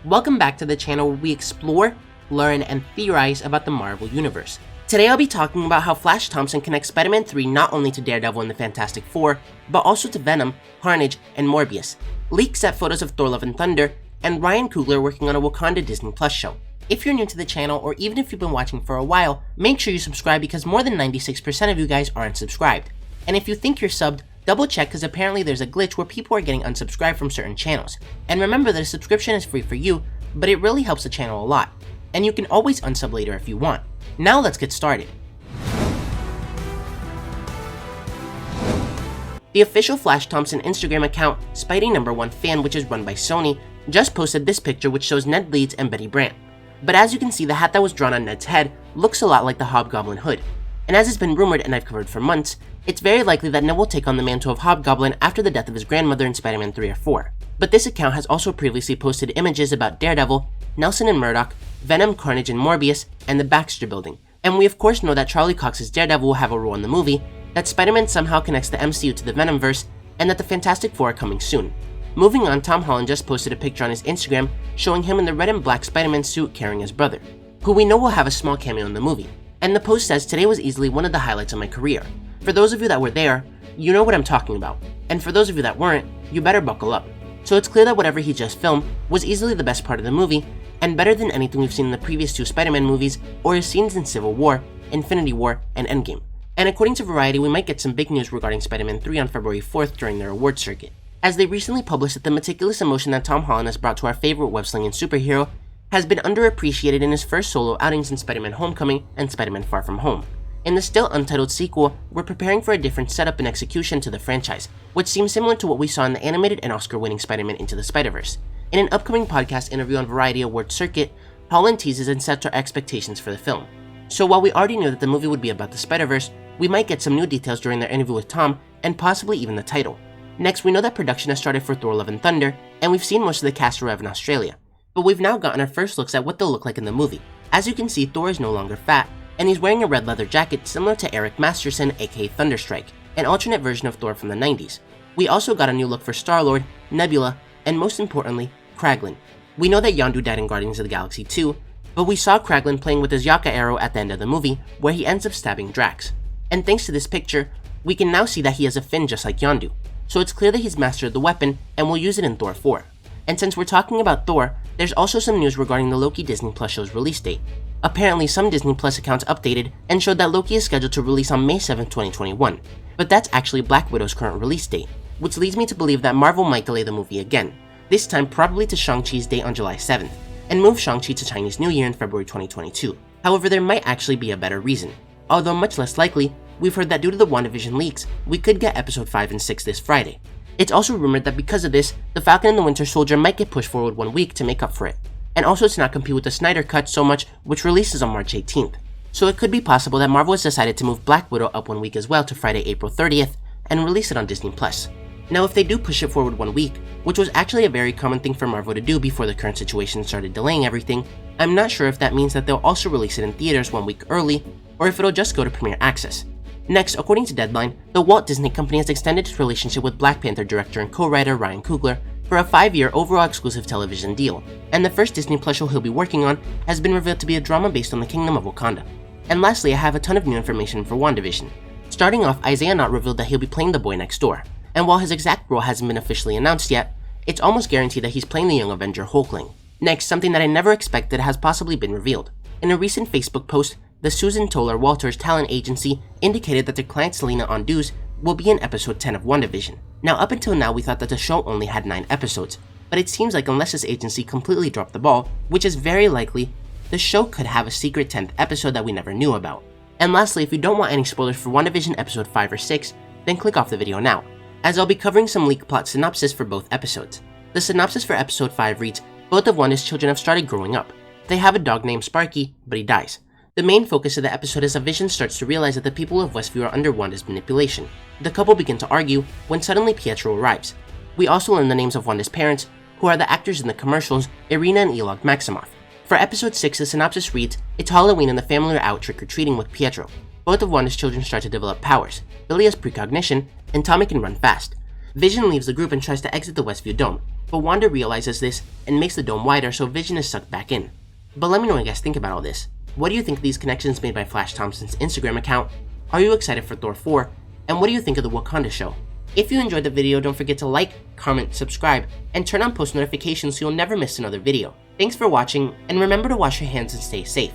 Welcome back to the channel where we explore, learn, and theorize about the Marvel Universe. Today I'll be talking about how Flash Thompson connects Spider-Man 3 not only to Daredevil and the Fantastic Four, but also to Venom, Carnage, and Morbius, leaks set photos of Thor: Love and Thunder, and Ryan Coogler working on a Wakanda Disney Plus show. If you're new to the channel, or even if you've been watching for a while, make sure you subscribe because more than 96% of you guys aren't subscribed. And if you think you're subbed, double check because apparently there's a glitch where people are getting unsubscribed from certain channels. And remember that a subscription is free for you, but it really helps the channel a lot. And you can always unsub later if you want. Now let's get started. The official Flash Thompson Instagram account, Spidey1fan, which is run by Sony, just posted this picture which shows Ned Leeds and Betty Brant. But as you can see, the hat that was drawn on Ned's head looks a lot like the Hobgoblin hood. And as it's been rumored and I've covered for months, it's very likely that Ned will take on the mantle of Hobgoblin after the death of his grandmother in Spider-Man 3 or 4. But this account has also previously posted images about Daredevil, Nelson and Murdoch, Venom, Carnage, and Morbius, and the Baxter Building. And we of course know that Charlie Cox's Daredevil will have a role in the movie, that Spider-Man somehow connects the MCU to the Venom-Verse, and that the Fantastic Four are coming soon. Moving on, Tom Holland just posted a picture on his Instagram showing him in the red and black Spider-Man suit carrying his brother, who we know will have a small cameo in the movie. And the post says, "Today was easily one of the highlights of my career. For those of you that were there, you know what I'm talking about. And for those of you that weren't, you better buckle up." So it's clear that whatever he just filmed was easily the best part of the movie, and better than anything we've seen in the previous two Spider-Man movies or his scenes in Civil War, Infinity War, and Endgame. And according to Variety, we might get some big news regarding Spider-Man 3 on February 4th during their awards circuit, as they recently published that the meticulous emotion that Tom Holland has brought to our favorite web-slinging superhero has been underappreciated in his first solo outings in Spider-Man Homecoming and Spider-Man Far From Home. In the still untitled sequel, we're preparing for a different setup and execution to the franchise, which seems similar to what we saw in the animated and Oscar-winning Spider-Man Into the Spider-Verse. In an upcoming podcast interview on Variety Awards circuit, Holland teases and sets our expectations for the film. So while we already knew that the movie would be about the Spider-Verse, we might get some new details during their interview with Tom, and possibly even the title. Next, we know that production has started for Thor: Love and Thunder, and we've seen most of the cast arrive in Australia. But we've now gotten our first looks at what they'll look like in the movie. As you can see, Thor is no longer fat, and he's wearing a red leather jacket similar to Eric Masterson, aka Thunderstrike, an alternate version of Thor from the 90s. We also got a new look for Star-Lord, Nebula, and most importantly, Kraglin. We know that Yondu died in Guardians of the Galaxy 2, but we saw Kraglin playing with his Yaka arrow at the end of the movie, where he ends up stabbing Drax. And thanks to this picture, we can now see that he has a fin just like Yondu, so it's clear that he's mastered the weapon and will use it in Thor 4. And since we're talking about Thor, there's also some news regarding the Loki Disney Plus show's release date. Apparently, some Disney Plus accounts updated and showed that Loki is scheduled to release on May 7, 2021, but that's actually Black Widow's current release date, which leads me to believe that Marvel might delay the movie again, this time probably to Shang-Chi's date on July 7th, and move Shang-Chi to Chinese New Year in February 2022. However, there might actually be a better reason. Although much less likely, we've heard that due to the WandaVision leaks, we could get episode 5 and 6 this Friday. It's also rumored that because of this, The Falcon and the Winter Soldier might get pushed forward 1 week to make up for it, and also to not compete with the Snyder Cut so much, which releases on March 18th. So it could be possible that Marvel has decided to move Black Widow up 1 week as well to Friday, April 30th, and release it on Disney Plus. Now if they do push it forward 1 week, which was actually a very common thing for Marvel to do before the current situation started delaying everything, I'm not sure if that means that they'll also release it in theaters 1 week early, or if it'll just go to Premiere Access. Next, according to Deadline, the Walt Disney Company has extended its relationship with Black Panther director and co-writer Ryan Coogler for a 5-year overall exclusive television deal, and the first Disney Plus show he'll be working on has been revealed to be a drama based on the Kingdom of Wakanda. And lastly, I have a ton of new information for WandaVision. Starting off, Isaiah Knott revealed that he'll be playing the boy next door, and while his exact role hasn't been officially announced yet, it's almost guaranteed that he's playing the young Avenger Hulkling. Next, something that I never expected has possibly been revealed. In a recent Facebook post, the Susan Toller Walters talent agency indicated that their client Selena Onduz will be in episode 10 of WandaVision. Now up until now we thought that the show only had 9 episodes, but it seems like unless this agency completely dropped the ball, which is very likely, the show could have a secret 10th episode that we never knew about. And lastly, if you don't want any spoilers for WandaVision episode 5 or 6, then click off the video now, as I'll be covering some leaked plot synopsis for both episodes. The synopsis for episode 5 reads, both of Wanda's children have started growing up. They have a dog named Sparky, but he dies. The main focus of the episode is a Vision starts to realize that the people of Westview are under Wanda's manipulation. The couple begin to argue when suddenly Pietro arrives. We also learn the names of Wanda's parents, who are the actors in the commercials, Irina and Elog Maximoff. For episode 6, the synopsis reads, it's Halloween and the family are out trick-or-treating with Pietro. Both of Wanda's children start to develop powers. Billy has precognition, and Tommy can run fast. Vision leaves the group and tries to exit the Westview Dome. but Wanda realizes this and makes the dome wider so Vision is sucked back in. But let me know what you guys think about all this. What do you think of these connections made by Flash Thompson's Instagram account? Are you excited for Thor 4? And what do you think of the Wakanda show? If you enjoyed the video, don't forget to like, comment, subscribe, and turn on post notifications so you'll never miss another video. Thanks for watching, and remember to wash your hands and stay safe.